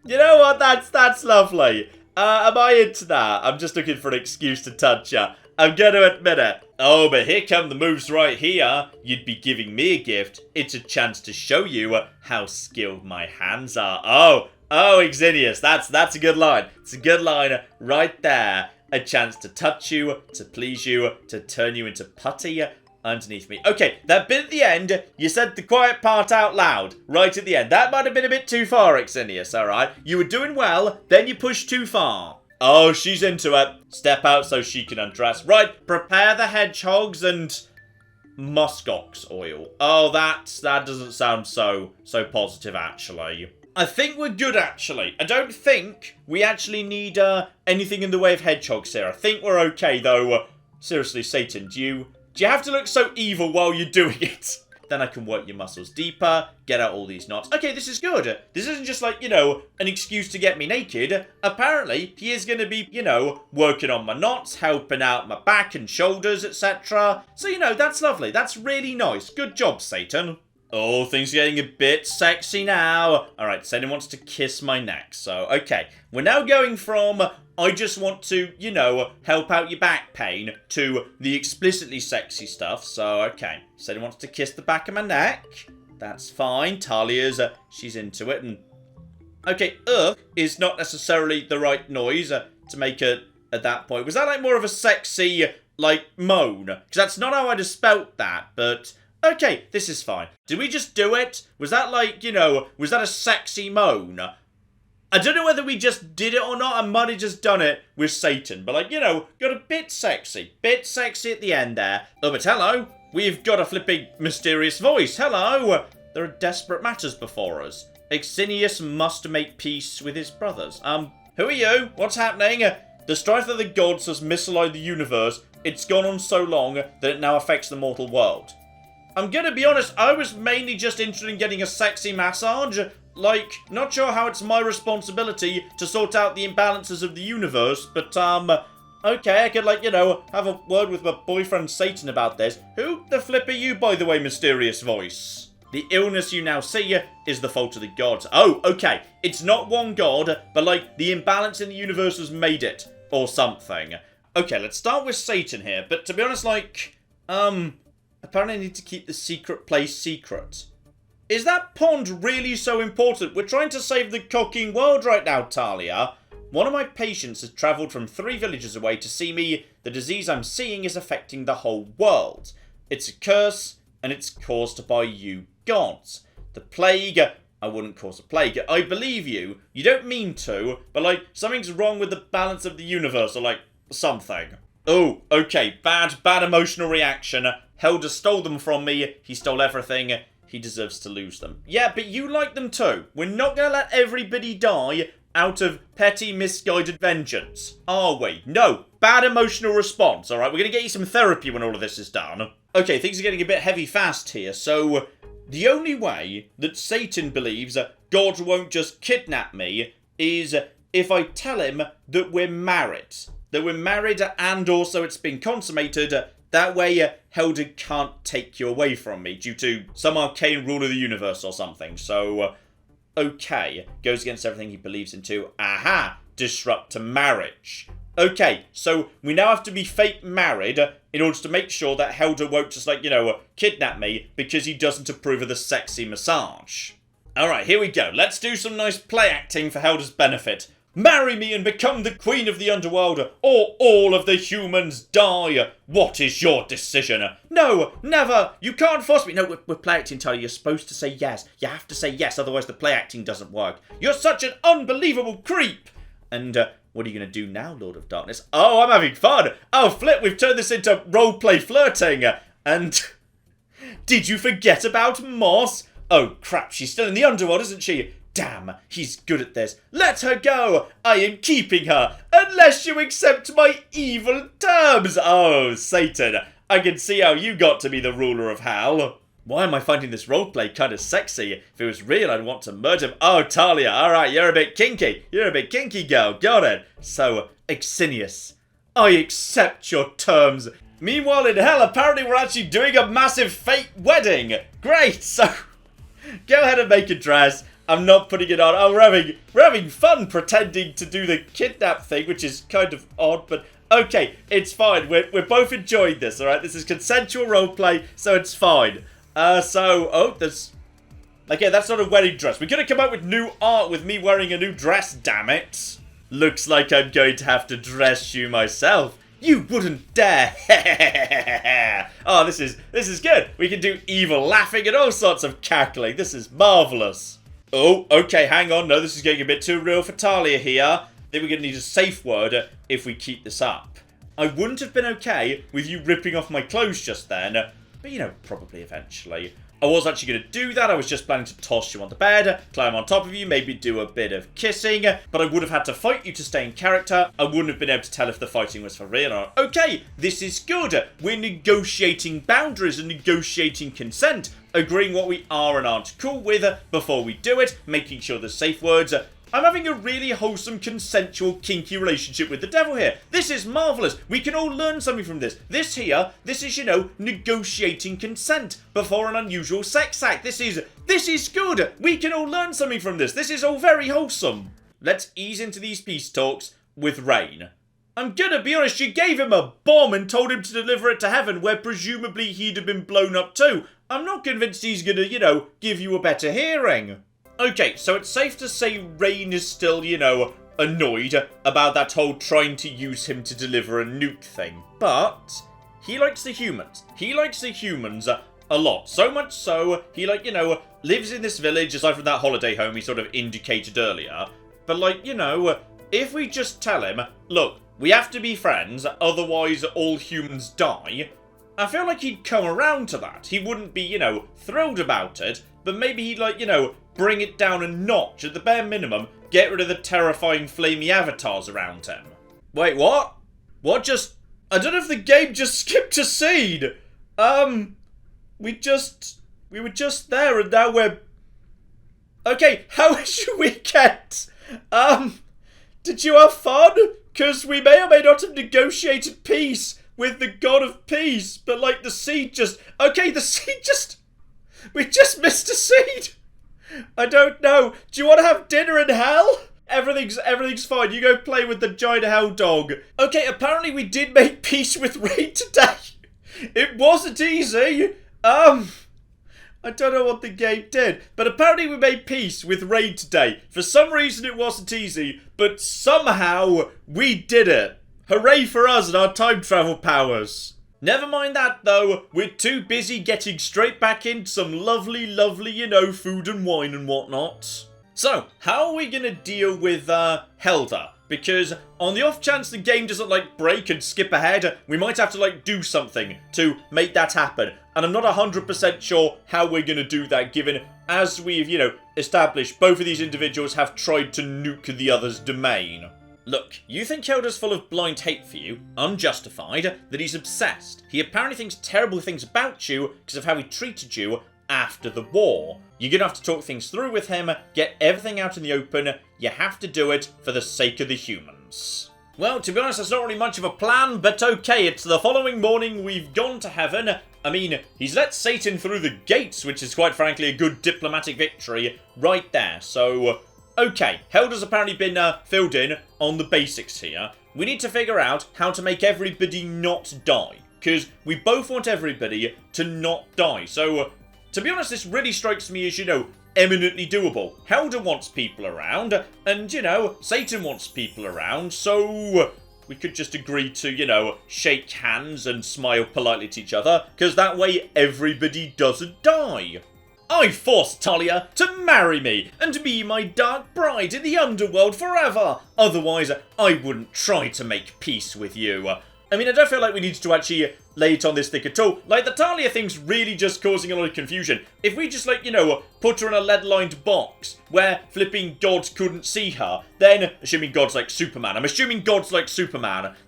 you know what? That's lovely. Am I into that? I'm just looking for an excuse to touch you. I'm gonna admit it. Oh, but here come the moves right here. You'd be giving me a gift. It's a chance to show you how skilled my hands are. Oh, Exinius, that's a good line. It's a good line right there. A chance to touch you, to please you, to turn you into putty underneath me. Okay, that bit at the end, you said the quiet part out loud, right at the end. That might have been a bit too far, Exinius, alright? You were doing well, then you pushed too far. Oh, she's into it. Step out so she can undress. Right, prepare the hedgehogs and... muskox oil. Oh, that doesn't sound so positive, actually. I think we're good, actually. I don't think we actually need anything in the way of hedgehogs here. I think we're okay, though. Seriously, Satan, do you have to look so evil while you're doing it? Then I can work your muscles deeper, get out all these knots. Okay, this is good. This isn't just like, you know, an excuse to get me naked. Apparently, he is going to be, you know, working on my knots, helping out my back and shoulders, etc. So, you know, that's lovely. That's really nice. Good job, Satan. Oh, things are getting a bit sexy now. Alright, Satan wants to kiss my neck. So, okay. We're now going from, I just want to, you know, help out your back pain, to the explicitly sexy stuff. So, okay. Satan wants to kiss the back of my neck. That's fine. Talia's, she's into it. And okay, ugh is not necessarily the right noise to make it at that point. Was that like more of a sexy, like, moan? Because that's not how I'd have spelt that, but... Okay, this is fine. Did we just do it? Was that like, you know, was that a sexy moan? I don't know whether we just did it or not. I might have just done it with Satan. But like, you know, got a bit sexy. Bit sexy at the end there. Oh, but hello. We've got a flipping mysterious voice. Hello. There are desperate matters before us. Exinius must make peace with his brothers. Who are you? What's happening? The strife of the gods has misaligned the universe. It's gone on so long that it now affects the mortal world. I'm gonna be honest, I was mainly just interested in getting a sexy massage. Like, not sure how it's my responsibility to sort out the imbalances of the universe, but, okay, I could, like, you know, have a word with my boyfriend Satan about this. Who the flip are you, by the way, mysterious voice? The illness you now see is the fault of the gods. Oh, okay, it's not one god, but, like, the imbalance in the universe has made it, or something. Okay, let's start with Satan here, but to be honest, like, apparently I need to keep the secret place secret. Is that pond really so important? We're trying to save the cocking world right now, Talia. One of my patients has travelled from 3 villages away to see me. The disease I'm seeing is affecting the whole world. It's a curse, and it's caused by you gods. The plague... I wouldn't cause a plague. I believe you. You don't mean to, but, like, something's wrong with the balance of the universe, or, like, something. Oh, okay. Bad emotional reaction. Helda stole them from me. He stole everything. He deserves to lose them. Yeah, but you like them too. We're not going to let everybody die out of petty, misguided vengeance, are we? No. Bad emotional response, alright? We're going to get you some therapy when all of this is done. Okay, things are getting a bit heavy fast here, so the only way that Satan believes God won't just kidnap me is if I tell him that we're married. That we're married and also it's been consummated. That way, Helder can't take you away from me due to some arcane rule of the universe or something. So, okay. Goes against everything he believes in too. Aha! Disrupt to marriage. Okay, so we now have to be fake married in order to make sure that Helder won't just, like, kidnap me because he doesn't approve of the sexy massage. Alright, here we go. Let's do some nice play acting for Helder's benefit. Marry me and become the queen of the underworld, or all of the humans die. What is your decision? No, never. You can't force me. No, we're play acting, Tyler. You're supposed to say yes. You have to say yes, otherwise the play acting doesn't work. You're such an unbelievable creep. And, what are you going to do now, Lord of Darkness? Oh, I'm having fun. Oh, flip, we've turned this into roleplay flirting. And did you forget about Moss? Oh, crap, she's still in the underworld, isn't she? Damn, he's good at this. Let her go. I am keeping her, unless you accept my evil terms. Oh, Satan, I can see how you got to be the ruler of hell. Why am I finding this roleplay kind of sexy? If it was real, I'd want to murder him. Oh, Talia, alright, you're a bit kinky. You're a bit kinky, girl. Got it. So, Exinius, I accept your terms. Meanwhile, in hell, apparently we're actually doing a massive fake wedding. Great, so go ahead and make a dress. I'm not putting it on. Oh, we're having fun pretending to do the kidnap thing, which is kind of odd, but okay, it's fine. We're both enjoying this, alright? This is consensual roleplay, so it's fine. There's... Okay, that's not a wedding dress. We're gonna come up with new art with me wearing a new dress, damn it. Looks like I'm going to have to dress you myself. You wouldn't dare. Oh, this is good. We can do evil laughing and all sorts of cackling. This is marvelous. Oh, okay, hang on. No, this is getting a bit too real for Talia here. I think we're going to need a safe word if we keep this up. I wouldn't have been okay with you ripping off my clothes just then, but probably eventually. I was actually going to do that. I was just planning to toss you on the bed, climb on top of you, maybe do a bit of kissing, but I would have had to fight you to stay in character. I wouldn't have been able to tell if the fighting was for real or not. Okay, this is good. We're negotiating boundaries and negotiating consent, agreeing what we are and aren't cool with before we do it, making sure there's safe words. I'm having a really wholesome, consensual, kinky relationship with the devil here. This is marvellous. We can all learn something from this. This is, negotiating consent before an unusual sex act. This is good. We can all learn something from this. This is all very wholesome. Let's ease into these peace talks with Rain. I'm gonna be honest, you gave him a bomb and told him to deliver it to heaven, where presumably he'd have been blown up too. I'm not convinced he's gonna, give you a better hearing. Okay, so it's safe to say Rain is still, annoyed about that whole trying to use him to deliver a nuke thing. But he likes the humans. He likes the humans a lot. So much so, he, lives in this village, aside from that holiday home he sort of indicated earlier. But, if we just tell him, look, we have to be friends, otherwise all humans die, I feel like he'd come around to that. He wouldn't be, thrilled about it, but maybe he'd, bring it down a notch. At the bare minimum, get rid of the terrifying flamey avatars around him. Wait, what? What just... I don't know if the game just skipped a scene. We were just there and now we're... Okay, how was your weekend? Did you have fun? Because we may or may not have negotiated peace with the god of peace, but the seed just... Okay, the seed just... We just missed a seed. I don't know. Do you want to have dinner in hell? Everything's fine. You go play with the giant hell dog. Okay, apparently we did make peace with Rain today. It wasn't easy. I don't know what the game did, but apparently we made peace with Rain today. For some reason it wasn't easy, but somehow we did it. Hooray for us and our time travel powers. Never mind that, though. We're too busy getting straight back into some lovely, food and wine and whatnot. So, how are we going to deal with, Helder? Because on the off chance the game doesn't, break and skip ahead, we might have to, do something to make that happen. And I'm not 100% sure how we're going to do that, given as we've, established, both of these individuals have tried to nuke the other's domain. Look, you think Hilda's full of blind hate for you, unjustified, that he's obsessed. He apparently thinks terrible things about you because of how he treated you after the war. You're gonna have to talk things through with him, get everything out in the open. You have to do it for the sake of the humans. Well, to be honest, that's not really much of a plan, but okay, it's the following morning, we've gone to heaven. I mean, he's let Satan through the gates, which is quite frankly a good diplomatic victory right there. So, okay, Helda's apparently been filled in on the basics here. We need to figure out how to make everybody not die, because we both want everybody to not die. So, to be honest, this really strikes me as, eminently doable. Helda wants people around, and, Satan wants people around, so we could just agree to, shake hands and smile politely to each other, because that way everybody doesn't die. I forced Talia to marry me and be my dark bride in the underworld forever. Otherwise, I wouldn't try to make peace with you. I mean, I don't feel like we need to actually lay it on this thick at all. Like, the Talia thing's really just causing a lot of confusion. If we just, put her in a lead-lined box where flipping gods couldn't see her, then, assuming gods like Superman,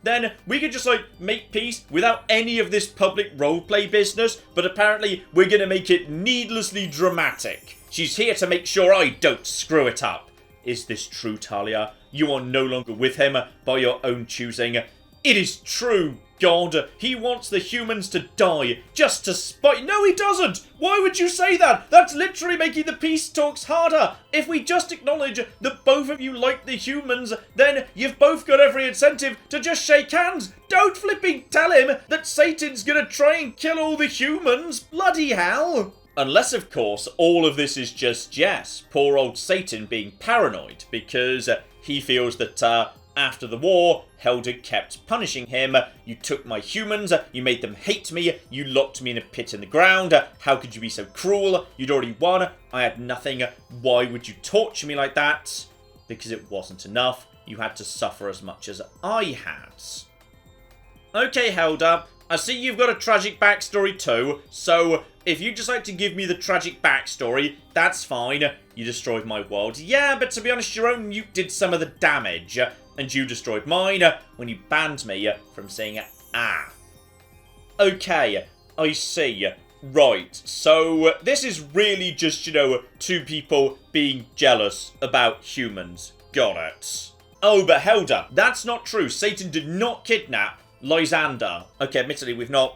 then we could just, make peace without any of this public roleplay business, but apparently we're gonna make it needlessly dramatic. She's here to make sure I don't screw it up. Is this true, Talia? You are no longer with him by your own choosing. It is true, God. He wants the humans to die just to spite. No, he doesn't. Why would you say that? That's literally making the peace talks harder. If we just acknowledge that both of you like the humans, then you've both got every incentive to just shake hands. Don't flipping tell him that Satan's gonna try and kill all the humans. Bloody hell. Unless, of course, all of this is just Jess, poor old Satan being paranoid, because he feels that, after the war, Helda kept punishing him. You took my humans, you made them hate me, you locked me in a pit in the ground. How could you be so cruel? You'd already won, I had nothing. Why would you torture me like that? Because it wasn't enough. You had to suffer as much as I had. Okay, Helda, I see you've got a tragic backstory too, so if you'd just like to give me the tragic backstory, that's fine. You destroyed my world. Yeah, but to be honest, your own nuke did some of the damage. And you destroyed mine when you banned me from saying ah. Okay, I see. Right, so this is really just, two people being jealous about humans. Got it. Oh, but Helda, that's not true. Satan did not kidnap Lysander. Okay, admittedly, we've not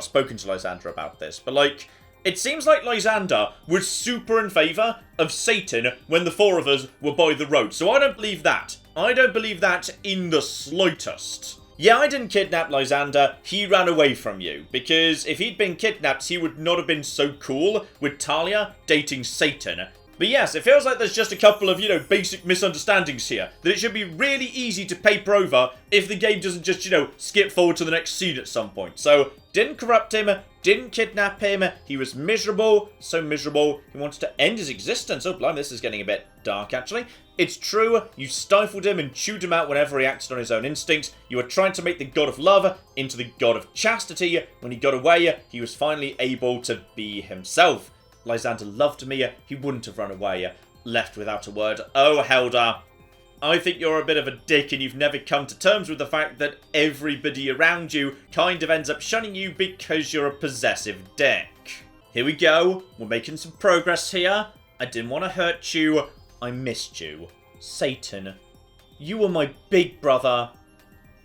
spoken to Lysander about this, but it seems like Lysander was super in favour of Satan when the four of us were by the road. So I don't believe that. I don't believe that in the slightest. Yeah, I didn't kidnap Lysander. He ran away from you. Because if he'd been kidnapped, he would not have been so cool with Talia dating Satan. But yes, it feels like there's just a couple of, basic misunderstandings here. That it should be really easy to paper over if the game doesn't just, skip forward to the next scene at some point. So, didn't corrupt him, didn't kidnap him, he was miserable, so miserable, he wanted to end his existence. Oh, blimey, this is getting a bit dark, actually. It's true, you stifled him and chewed him out whenever he acted on his own instincts. You were trying to make the god of love into the god of chastity. When he got away, he was finally able to be himself. Lysander loved me, he wouldn't have run away, left without a word. Oh, Helda, I think you're a bit of a dick and you've never come to terms with the fact that everybody around you kind of ends up shunning you because you're a possessive dick. Here we go, we're making some progress here. I didn't want to hurt you, I missed you. Satan, you were my big brother.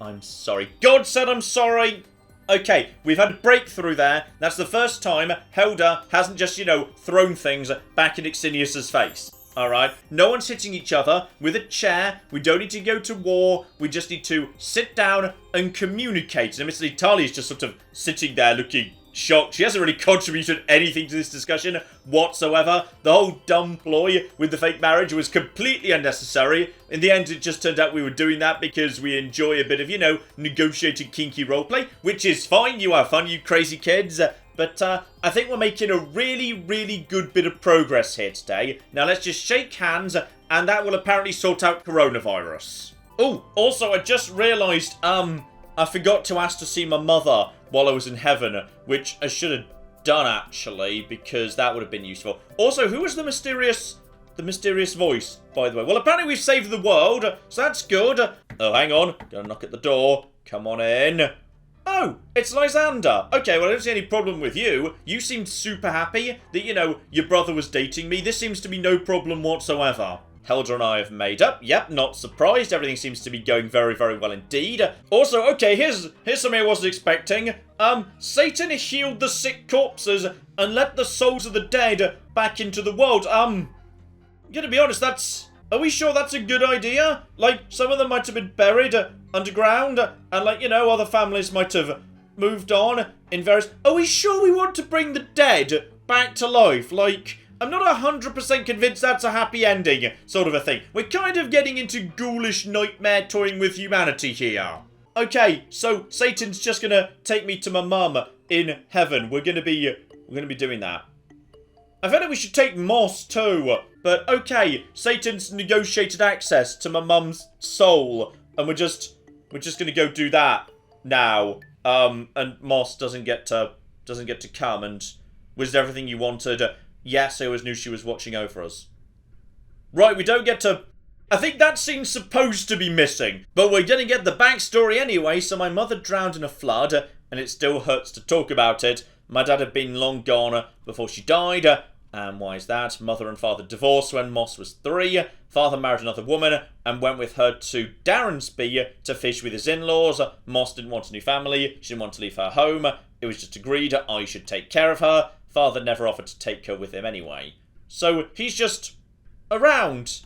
I'm sorry. God said I'm sorry! Okay, we've had a breakthrough there. That's the first time Helda hasn't just, thrown things back in Ixinius's face. Alright? No one's hitting each other with a chair. We don't need to go to war. We just need to sit down and communicate. And admittedly, Talia's just sort of sitting there looking shocked. She hasn't really contributed anything to this discussion whatsoever. The whole dumb ploy with the fake marriage was completely unnecessary. In the end, it just turned out we were doing that because we enjoy a bit of, negotiated kinky roleplay, which is fine. You have fun, you crazy kids. But I think we're making a really, really good bit of progress here today. Now let's just shake hands, and that will apparently sort out coronavirus. Oh, also I just realised, I forgot to ask to see my mother while I was in heaven, which I should have done, actually, because that would have been useful. Also, who was the mysterious voice, by the way? Well, apparently we've saved the world, so that's good. Oh, hang on. Gonna knock at the door. Come on in. Oh, it's Lysander. Okay, well, I don't see any problem with you. You seemed super happy that, you know, your brother was dating me. This seems to be no problem whatsoever. Helder and I have made up. Yep, not surprised. Everything seems to be going very, very well indeed. Also, okay, here's something I wasn't expecting. Satan healed the sick corpses and let the souls of the dead back into the world. I'm gonna be honest, are we sure that's a good idea? Like, some of them might have been buried underground, and, like, you know, other families might have moved on in various... Are we sure we want to bring the dead back to life? Like, I'm not 100% convinced that's a happy ending, sort of a thing. We're kind of getting into ghoulish nightmare toying with humanity here. Okay, so Satan's just gonna take me to my mum in heaven. We're gonna be doing that. I feel like we should take Moss too, but okay, Satan's negotiated access to my mum's soul, and we're just gonna go do that now. And Moss doesn't get to come. And was there everything you wanted? Yes, I always knew she was watching over us. Right, we don't get to... I think that scene's supposed to be missing, but we're gonna get the backstory anyway. So my mother drowned in a flood, and it still hurts to talk about it. My dad had been long gone before she died. And why is that? Mother and father divorced when Moss was 3. Father married another woman and went with her to Darrensby to fish with his in-laws. Moss didn't want a new family. She didn't want to leave her home. It was just agreed I should take care of her. Father never offered to take her with him anyway. So he's just around,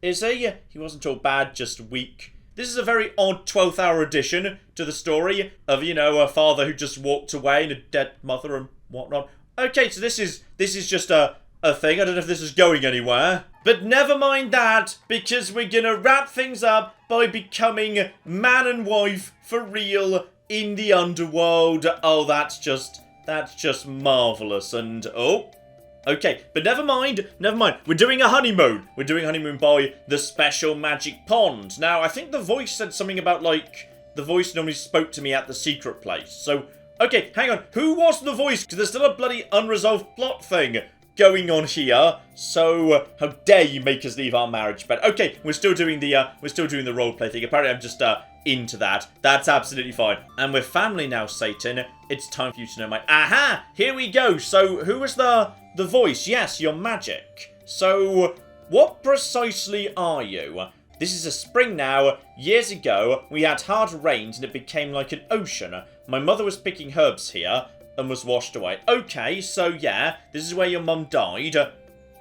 is he? He wasn't all bad, just weak. This is a very odd 12th hour addition to the story of, you know, a father who just walked away and a dead mother and whatnot. Okay, so this is just a thing. I don't know if this is going anywhere. But never mind that, because we're gonna wrap things up by becoming man and wife for real in the underworld. Oh, that's just marvellous. And, oh, okay, but never mind. We're doing a honeymoon. We're doing honeymoon by the special magic pond. Now, I think the voice said something about, like, the voice normally spoke to me at the secret place. So... okay, hang on. Who was the voice? Because there's still a bloody unresolved plot thing going on here. So, how dare you make us leave our marriage bed? Okay, we're still doing the roleplay thing. Apparently, I'm just into that. That's absolutely fine. And we're family now, Satan. It's time for you to know my... Aha! Here we go. So, who was the voice? Yes, you're magic. So, what precisely are you? This is a spring now. Years ago, we had hard rains and it became like an ocean. My mother was picking herbs here and was washed away. Okay, so yeah, this is where your mum died.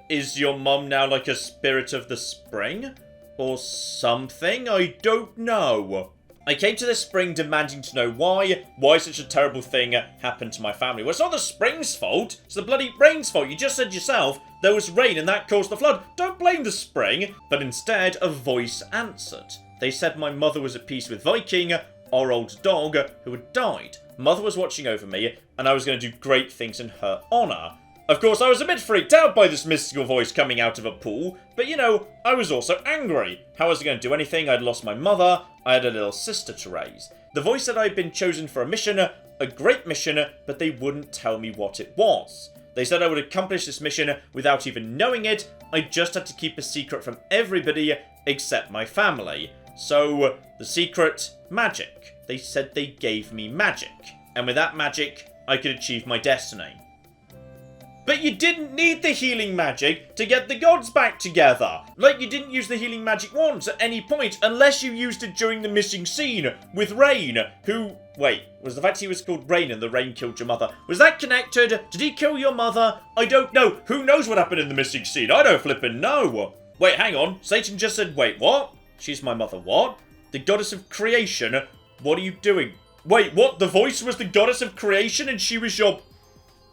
Is your mum now like a spirit of the spring? Or something? I don't know. I came to the spring demanding to know why such a terrible thing happened to my family. Well, it's not the spring's fault. It's the bloody rain's fault. You just said yourself there was rain and that caused the flood. Don't blame the spring. But instead, a voice answered. They said my mother was at peace with Viking, our old dog, who had died. Mother was watching over me, and I was going to do great things in her honour. Of course, I was a bit freaked out by this mystical voice coming out of a pool, but you know, I was also angry. How was I going to do anything? I'd lost my mother, I had a little sister to raise. The voice said I'd been chosen for a mission, a great mission, but they wouldn't tell me what it was. They said I would accomplish this mission without even knowing it. I just had to keep a secret from everybody except my family. So, the secret, magic. They said they gave me magic, and with that magic, I could achieve my destiny. But you didn't need the healing magic to get the gods back together. Like, you didn't use the healing magic once at any point, unless you used it during the missing scene with Rain, who... Wait, was the fact he was called Rain and the rain killed your mother, was that connected? Did he kill your mother? I don't know. Who knows what happened in the missing scene? I don't flippin' know. Wait, hang on. Satan just said, wait, what? She's my mother, what? The goddess of creation? What are you doing? Wait, what? The voice was the goddess of creation and she was your...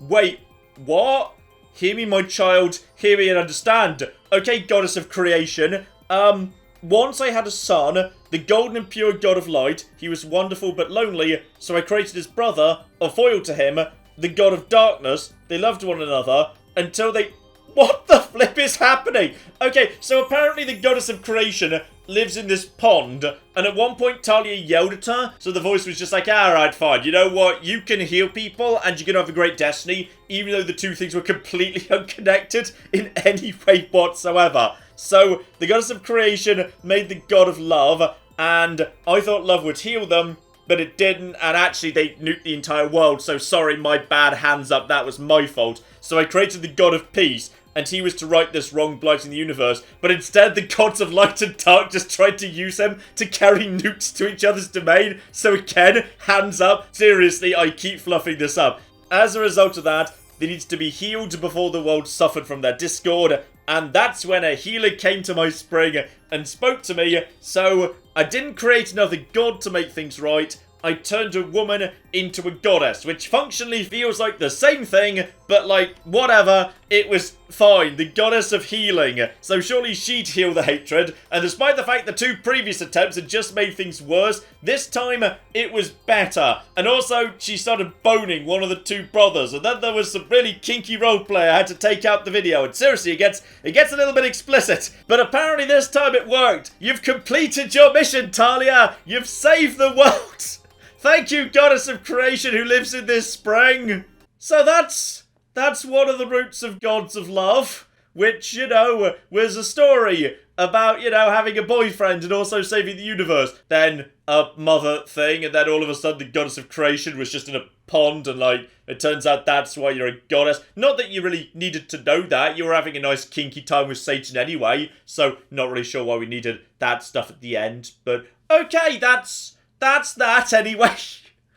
Wait... What? Hear me, my child. Hear me and understand. Okay, goddess of creation. Once I had a son, the golden and pure god of light. He was wonderful but lonely, so I created his brother, a foil to him, the god of darkness. They loved one another until they... What the flip is happening? Okay, so apparently the goddess of creation lives in this pond, and at one point Talia yelled at her, so the voice was just like, alright, fine, you know what, you can heal people, and you're gonna have a great destiny, even though the two things were completely unconnected in any way whatsoever. So, the goddess of creation made the god of love, and I thought love would heal them, but it didn't, and actually they nuked the entire world, so sorry, my bad, hands up, that was my fault. So I created the god of peace, and he was to right this wrong blight in the universe, but instead the gods of light and dark just tried to use him to carry nukes to each other's domain. So again, hands up, seriously, I keep fluffing this up. As a result of that, they needed to be healed before the world suffered from their discord, and that's when a healer came to my spring and spoke to me, so I didn't create another god to make things right. I turned a woman into a goddess, which functionally feels like the same thing, but like, whatever, it was fine. The goddess of healing. So surely she'd heal the hatred, and despite the fact the two previous attempts had just made things worse, this time it was better. And also, she started boning one of the two brothers, and then there was some really kinky roleplay. I had to take out the video, and seriously, it gets a little bit explicit. But apparently this time it worked. You've completed your mission, Talia! You've saved the world! Thank you, goddess of creation who lives in this spring. So that's one of the roots of gods of love, which, you know, was a story about, you know, having a boyfriend and also saving the universe. Then a mother thing, and then all of a sudden the goddess of creation was just in a pond, and like, it turns out that's why you're a goddess. Not that you really needed to know that. You were having a nice kinky time with Satan anyway, so not really sure why we needed that stuff at the end. But okay, that's that anyway.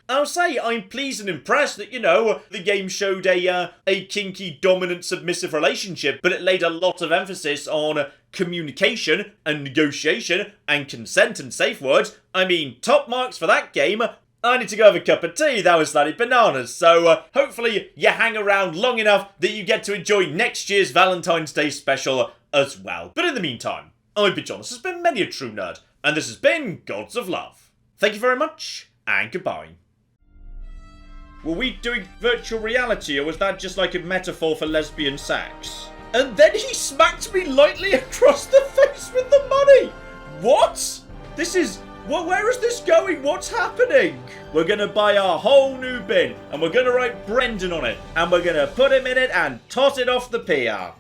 I'll say I'm pleased and impressed that, you know, the game showed a kinky, dominant, submissive relationship, but it laid a lot of emphasis on communication and negotiation and consent and safe words. I mean, top marks for that game. I need to go have a cup of tea, that was slightly bananas, so hopefully you hang around long enough that you get to enjoy next year's Valentine's Day special as well. But in the meantime, I've been John, this has been Many a True Nerd, and this has been Gods of Love. Thank you very much, and goodbye. Were we doing virtual reality, or was that just like a metaphor for lesbian sex? And then he smacked me lightly across the face with the money! What? This is... where is this going? What's happening? We're gonna buy a whole new bin, and we're gonna write Brendan on it, and we're gonna put him in it and toss it off the pier.